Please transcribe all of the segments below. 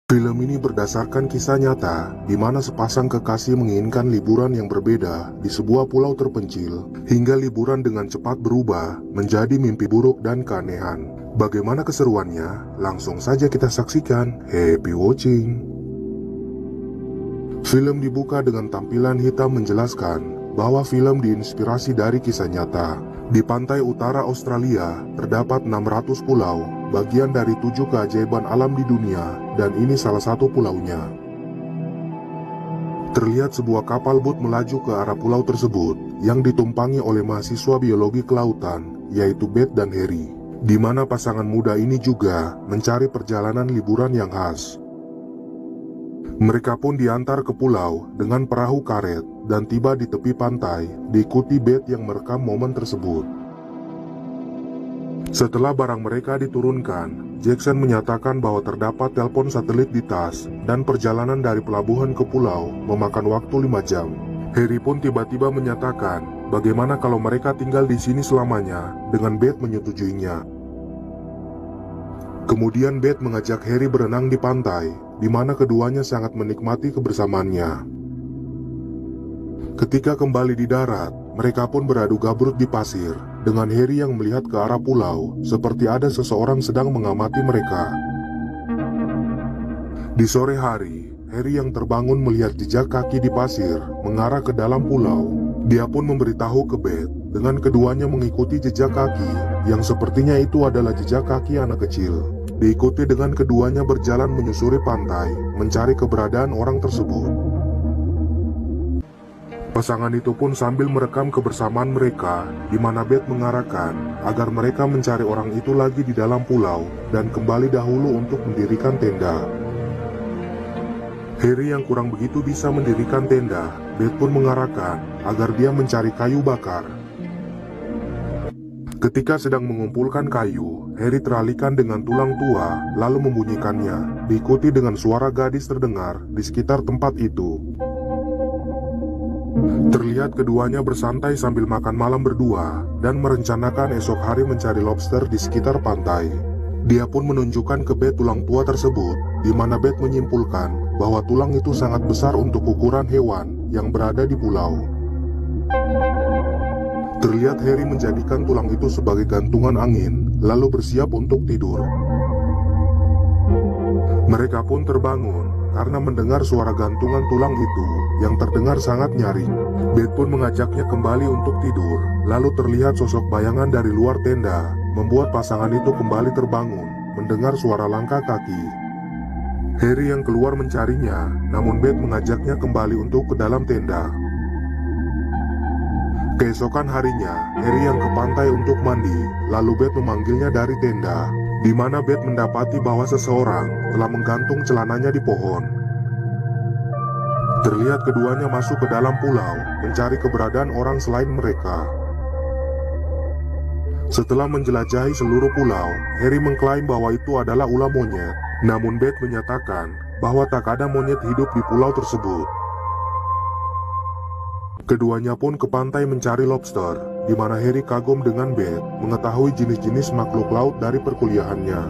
Film ini berdasarkan kisah nyata, di mana sepasang kekasih menginginkan liburan yang berbeda di sebuah pulau terpencil, hingga liburan dengan cepat berubah menjadi mimpi buruk dan keanehan. Bagaimana keseruannya? Langsung saja kita saksikan. Happy watching! Film dibuka dengan tampilan hitam menjelaskan bahwa film diinspirasi dari kisah nyata. Di pantai utara Australia, terdapat 600 pulau, bagian dari 7 keajaiban alam di dunia, dan ini salah satu pulaunya. Terlihat sebuah kapal bot melaju ke arah pulau tersebut, yang ditumpangi oleh mahasiswa biologi kelautan, yaitu Beth dan Harry, di mana pasangan muda ini juga mencari perjalanan liburan yang khas. Mereka pun diantar ke pulau dengan perahu karet dan tiba di tepi pantai, diikuti Beth yang merekam momen tersebut. Setelah barang mereka diturunkan, Jackson menyatakan bahwa terdapat telepon satelit di tas dan perjalanan dari pelabuhan ke pulau memakan waktu 5 jam. Harry pun tiba-tiba menyatakan bagaimana kalau mereka tinggal di sini selamanya, dengan Beth menyetujuinya. Kemudian Beth mengajak Harry berenang di pantai, di mana keduanya sangat menikmati kebersamaannya. Ketika kembali di darat, mereka pun beradu gabrut di pasir, dengan Harry yang melihat ke arah pulau, seperti ada seseorang sedang mengamati mereka. Di sore hari, Harry yang terbangun melihat jejak kaki di pasir, mengarah ke dalam pulau. Dia pun memberitahu ke Beth, dengan keduanya mengikuti jejak kaki, yang sepertinya itu adalah jejak kaki anak kecil. Diikuti dengan keduanya berjalan menyusuri pantai, mencari keberadaan orang tersebut. Pasangan itu pun sambil merekam kebersamaan mereka, di mana Beth mengarahkan agar mereka mencari orang itu lagi di dalam pulau, dan kembali dahulu untuk mendirikan tenda. Harry yang kurang begitu bisa mendirikan tenda, Beth pun mengarahkan agar dia mencari kayu bakar. Ketika sedang mengumpulkan kayu, Harry teralihkan dengan tulang tua, lalu membunyikannya, diikuti dengan suara gadis terdengar di sekitar tempat itu. Terlihat keduanya bersantai sambil makan malam berdua, dan merencanakan esok hari mencari lobster di sekitar pantai. Dia pun menunjukkan ke Beth tulang tua tersebut, di mana Beth menyimpulkan bahwa tulang itu sangat besar untuk ukuran hewan yang berada di pulau. Terlihat Harry menjadikan tulang itu sebagai gantungan angin, lalu bersiap untuk tidur. Mereka pun terbangun karena mendengar suara gantungan tulang itu yang terdengar sangat nyaring. Beth pun mengajaknya kembali untuk tidur, lalu terlihat sosok bayangan dari luar tenda, membuat pasangan itu kembali terbangun, mendengar suara langkah kaki. Harry yang keluar mencarinya, namun Beth mengajaknya kembali untuk ke dalam tenda. Keesokan harinya, Harry yang ke pantai untuk mandi, lalu Beth memanggilnya dari tenda, di mana Beth mendapati bahwa seseorang telah menggantung celananya di pohon. Terlihat keduanya masuk ke dalam pulau, mencari keberadaan orang selain mereka. Setelah menjelajahi seluruh pulau, Harry mengklaim bahwa itu adalah ular monyet, namun Beth menyatakan bahwa tak ada monyet hidup di pulau tersebut. Keduanya pun ke pantai mencari lobster, di mana Harry kagum dengan Beth mengetahui jenis-jenis makhluk laut dari perkuliahannya.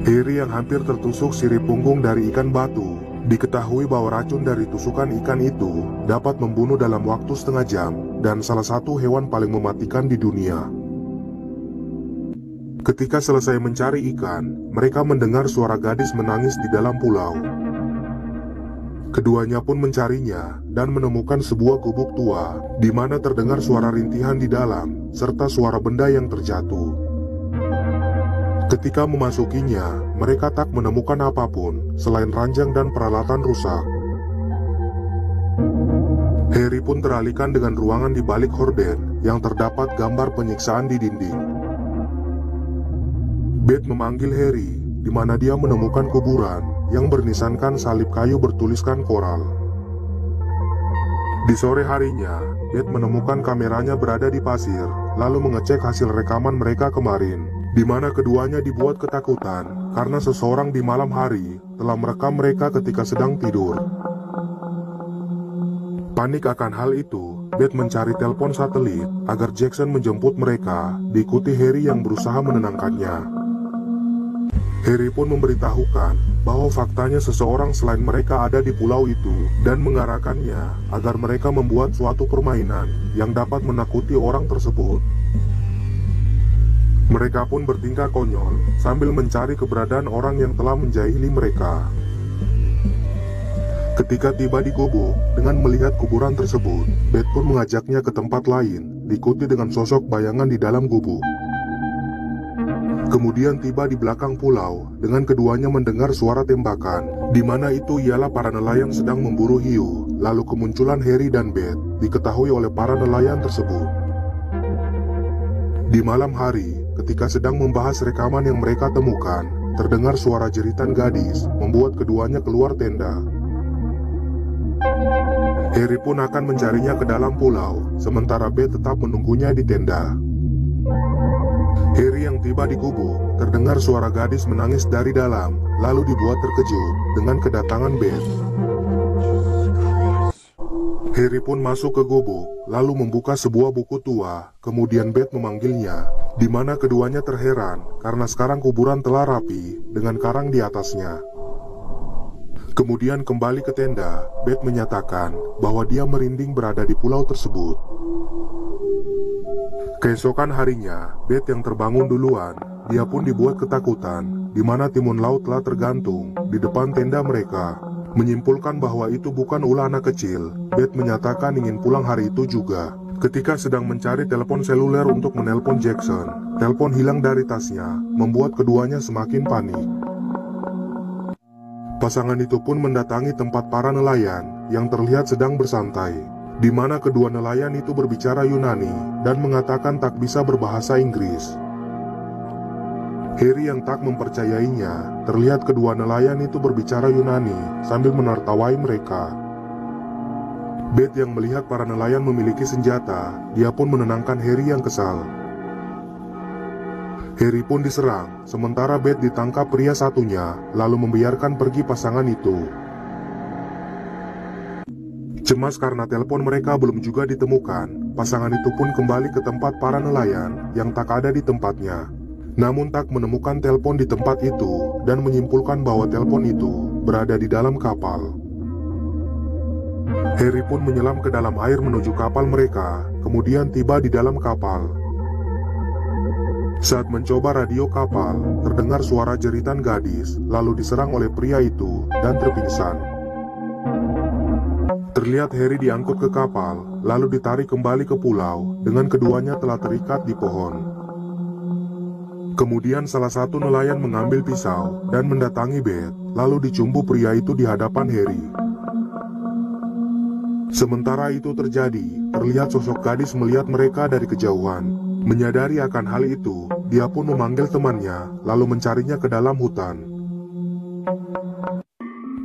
Harry yang hampir tertusuk sirip punggung dari ikan batu, diketahui bahwa racun dari tusukan ikan itu dapat membunuh dalam waktu setengah jam, dan salah satu hewan paling mematikan di dunia. Ketika selesai mencari ikan, mereka mendengar suara gadis menangis di dalam pulau. Keduanya pun mencarinya dan menemukan sebuah gubuk tua, di mana terdengar suara rintihan di dalam, serta suara benda yang terjatuh. Ketika memasukinya, mereka tak menemukan apapun selain ranjang dan peralatan rusak. Harry pun teralihkan dengan ruangan di balik horden yang terdapat gambar penyiksaan di dinding. Beth memanggil Harry, di mana dia menemukan kuburan yang bernisankan salib kayu bertuliskan koral. Di sore harinya, Beth menemukan kameranya berada di pasir, lalu mengecek hasil rekaman mereka kemarin, di mana keduanya dibuat ketakutan karena seseorang di malam hari telah merekam mereka ketika sedang tidur. Panik akan hal itu, Beth mencari telepon satelit agar Jackson menjemput mereka, diikuti Harry yang berusaha menenangkannya. Harry pun memberitahukan bahwa faktanya seseorang selain mereka ada di pulau itu dan mengarahkannya agar mereka membuat suatu permainan yang dapat menakuti orang tersebut. Mereka pun bertingkah konyol sambil mencari keberadaan orang yang telah menjahili mereka. Ketika tiba di gubuk, dengan melihat kuburan tersebut, Beth pun mengajaknya ke tempat lain, diikuti dengan sosok bayangan di dalam gubuk. Kemudian tiba di belakang pulau, dengan keduanya mendengar suara tembakan, di mana itu ialah para nelayan sedang memburu hiu. Lalu kemunculan Harry dan Beth diketahui oleh para nelayan tersebut. Di malam hari, ketika sedang membahas rekaman yang mereka temukan, terdengar suara jeritan gadis, membuat keduanya keluar tenda. Harry pun akan mencarinya ke dalam pulau, sementara Beth tetap menunggunya di tenda. Harry yang tiba di gubuk, terdengar suara gadis menangis dari dalam, lalu dibuat terkejut dengan kedatangan Beth. Harry pun masuk ke gubuk, lalu membuka sebuah buku tua, kemudian Beth memanggilnya, di mana keduanya terheran, karena sekarang kuburan telah rapi, dengan karang di atasnya. Kemudian kembali ke tenda, Beth menyatakan bahwa dia merinding berada di pulau tersebut. Keesokan harinya, Beth yang terbangun duluan, dia pun dibuat ketakutan, di mana timun laut telah tergantung di depan tenda mereka. Menyimpulkan bahwa itu bukan ulah anak kecil, Beth menyatakan ingin pulang hari itu juga. Ketika sedang mencari telepon seluler untuk menelpon Jackson, telepon hilang dari tasnya, membuat keduanya semakin panik. Pasangan itu pun mendatangi tempat para nelayan yang terlihat sedang bersantai, di mana kedua nelayan itu berbicara Yunani dan mengatakan tak bisa berbahasa Inggris. Harry yang tak mempercayainya, terlihat kedua nelayan itu berbicara Yunani sambil menertawai mereka. Beth yang melihat para nelayan memiliki senjata, dia pun menenangkan Harry yang kesal. Harry pun diserang, sementara Beth ditangkap pria satunya, lalu membiarkan pergi pasangan itu. Cemas karena telepon mereka belum juga ditemukan, pasangan itu pun kembali ke tempat para nelayan yang tak ada di tempatnya. Namun tak menemukan telepon di tempat itu dan menyimpulkan bahwa telepon itu berada di dalam kapal. Harry pun menyelam ke dalam air menuju kapal mereka, kemudian tiba di dalam kapal. Saat mencoba radio kapal, terdengar suara jeritan gadis, lalu diserang oleh pria itu dan terpingsan. Terlihat Harry diangkut ke kapal, lalu ditarik kembali ke pulau, dengan keduanya telah terikat di pohon. Kemudian salah satu nelayan mengambil pisau dan mendatangi Beth, lalu dicumbu pria itu di hadapan Harry. Sementara itu terjadi, terlihat sosok gadis melihat mereka dari kejauhan. Menyadari akan hal itu, dia pun memanggil temannya, lalu mencarinya ke dalam hutan.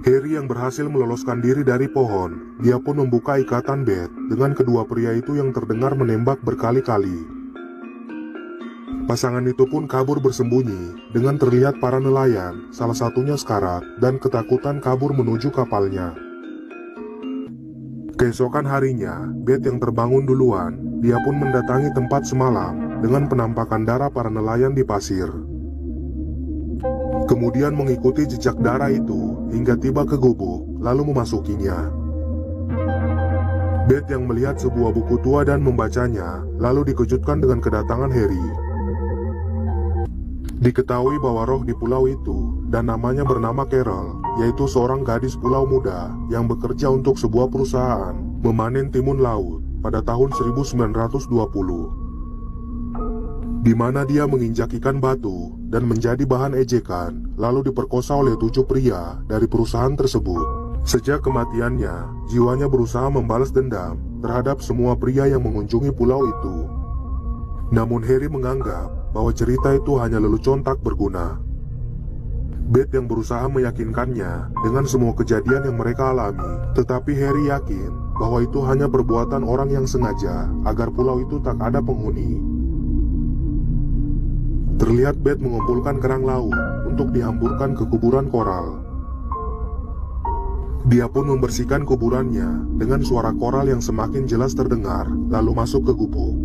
Harry yang berhasil meloloskan diri dari pohon, dia pun membuka ikatan Beth dengan kedua pria itu yang terdengar menembak berkali-kali. Pasangan itu pun kabur bersembunyi, dengan terlihat para nelayan, salah satunya sekarat, dan ketakutan kabur menuju kapalnya. Keesokan harinya, Beth yang terbangun duluan, dia pun mendatangi tempat semalam, dengan penampakan darah para nelayan di pasir. Kemudian mengikuti jejak darah itu, hingga tiba ke gubuk, lalu memasukinya. Beth yang melihat sebuah buku tua dan membacanya, lalu dikejutkan dengan kedatangan Harry. Diketahui bahwa roh di pulau itu, dan namanya bernama Carol, yaitu seorang gadis pulau muda yang bekerja untuk sebuah perusahaan memanen timun laut pada tahun 1920, di mana dia menginjak ikan batu dan menjadi bahan ejekan, lalu diperkosa oleh 7 pria dari perusahaan tersebut. Sejak kematiannya, jiwanya berusaha membalas dendam terhadap semua pria yang mengunjungi pulau itu. Namun Harry menganggap bahwa cerita itu hanya lelucon tak berguna. Beth yang berusaha meyakinkannya dengan semua kejadian yang mereka alami, tetapi Harry yakin bahwa itu hanya perbuatan orang yang sengaja agar pulau itu tak ada penghuni. Terlihat Beth mengumpulkan kerang laut untuk dihamburkan ke kuburan koral. Dia pun membersihkan kuburannya dengan suara koral yang semakin jelas terdengar, lalu masuk ke gubuk.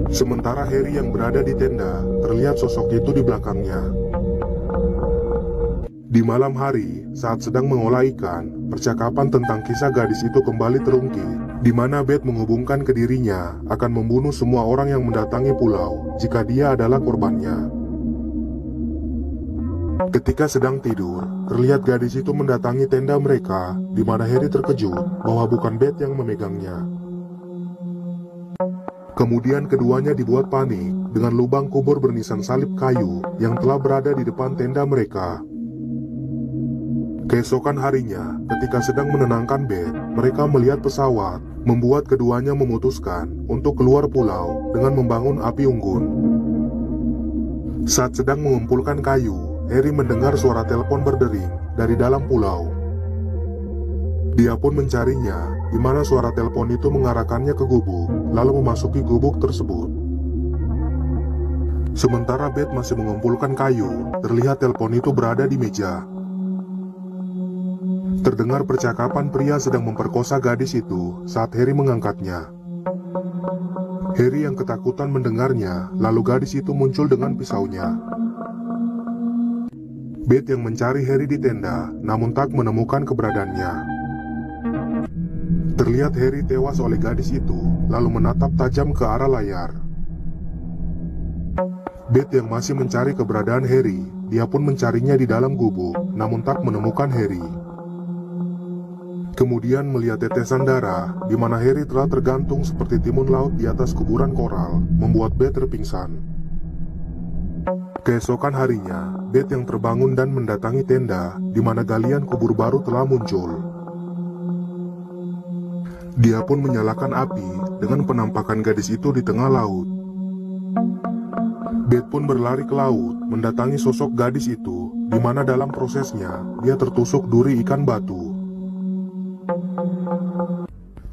Sementara Harry yang berada di tenda, terlihat sosok itu di belakangnya. Di malam hari, saat sedang mengolah ikan, percakapan tentang kisah gadis itu kembali terungkit, di mana Beth menghubungkan ke dirinya akan membunuh semua orang yang mendatangi pulau jika dia adalah korbannya. Ketika sedang tidur, terlihat gadis itu mendatangi tenda mereka, di mana Harry terkejut bahwa bukan Beth yang memegangnya. Kemudian keduanya dibuat panik dengan lubang kubur bernisan salib kayu yang telah berada di depan tenda mereka. Keesokan harinya, ketika sedang menenangkan Beth, mereka melihat pesawat, membuat keduanya memutuskan untuk keluar pulau dengan membangun api unggun. Saat sedang mengumpulkan kayu, Harry mendengar suara telepon berdering dari dalam pulau. Dia pun mencarinya, di mana suara telepon itu mengarahkannya ke gubuk, lalu memasuki gubuk tersebut. Sementara Beth masih mengumpulkan kayu, terlihat telepon itu berada di meja. Terdengar percakapan pria sedang memperkosa gadis itu saat Harry mengangkatnya. Harry yang ketakutan mendengarnya, lalu gadis itu muncul dengan pisaunya. Beth yang mencari Harry di tenda, namun tak menemukan keberadaannya. Terlihat Harry tewas oleh gadis itu, lalu menatap tajam ke arah layar. Beth yang masih mencari keberadaan Harry, dia pun mencarinya di dalam gubuk, namun tak menemukan Harry. Kemudian melihat tetesan darah, di mana Harry telah tergantung seperti timun laut di atas kuburan koral, membuat Beth terpingsan. Keesokan harinya, Beth yang terbangun dan mendatangi tenda, di mana galian kubur baru telah muncul. Dia pun menyalakan api dengan penampakan gadis itu di tengah laut. Beth pun berlari ke laut, mendatangi sosok gadis itu, di mana dalam prosesnya, dia tertusuk duri ikan batu.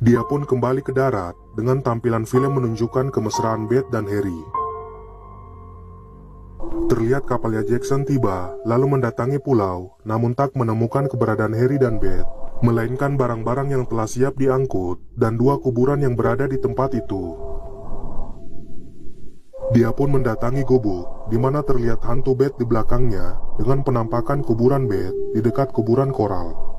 Dia pun kembali ke darat dengan tampilan film menunjukkan kemesraan Beth dan Harry. Terlihat kapalnya Jackson tiba, lalu mendatangi pulau, namun tak menemukan keberadaan Harry dan Beth, melainkan barang-barang yang telah siap diangkut, dan dua kuburan yang berada di tempat itu. Dia pun mendatangi gubuk, di mana terlihat hantu Beth di belakangnya, dengan penampakan kuburan Beth di dekat kuburan koral.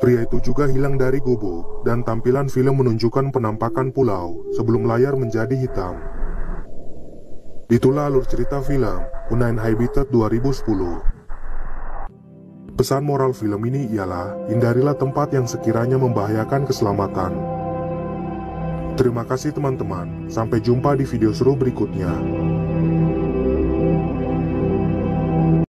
Pria itu juga hilang dari gubuk, dan tampilan film menunjukkan penampakan pulau sebelum layar menjadi hitam. Itulah alur cerita film Uninhabited 2010. Pesan moral film ini ialah, hindarilah tempat yang sekiranya membahayakan keselamatan. Terima kasih teman-teman, sampai jumpa di video seru berikutnya.